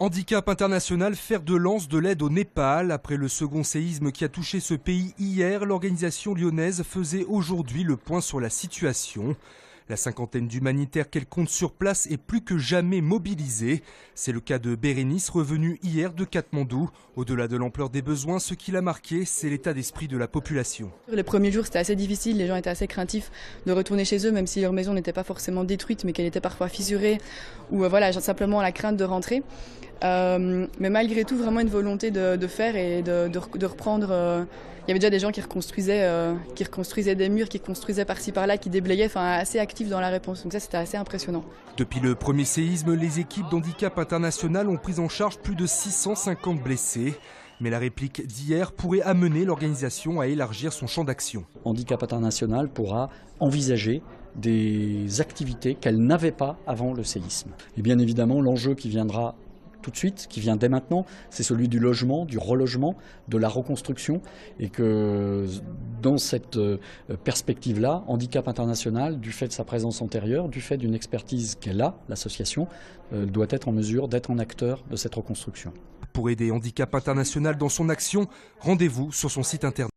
Handicap international, fer de lance de l'aide au Népal. Après le second séisme qui a touché ce pays hier, l'organisation lyonnaise faisait aujourd'hui le point sur la situation. La cinquantaine d'humanitaires qu'elle compte sur place est plus que jamais mobilisée. C'est le cas de Bérénice, revenue hier de Katmandou. Au-delà de l'ampleur des besoins, ce qui l'a marqué, c'est l'état d'esprit de la population. Les premiers jours, c'était assez difficile. Les gens étaient assez craintifs de retourner chez eux, même si leur maison n'était pas forcément détruite, mais qu'elle était parfois fissurée, ou voilà, simplement la crainte de rentrer. Mais malgré tout, vraiment une volonté de faire et de reprendre. Il y avait déjà des gens qui reconstruisaient des murs, qui construisaient par-ci par-là, qui déblayaient, assez actifs dans la réponse. Donc ça, c'était assez impressionnant. Depuis le premier séisme, les équipes d'handicap international ont pris en charge plus de 650 blessés. Mais la réplique d'hier pourrait amener l'organisation à élargir son champ d'action. Handicap international pourra envisager des activités qu'elle n'avait pas avant le séisme. Et bien évidemment, l'enjeu qui viendra tout de suite, qui vient dès maintenant, c'est celui du logement, du relogement, de la reconstruction, et que dans cette perspective-là, Handicap International, du fait de sa présence antérieure, du fait d'une expertise qu'elle a, l'association, doit être en mesure d'être un acteur de cette reconstruction. Pour aider Handicap International dans son action, rendez-vous sur son site internet.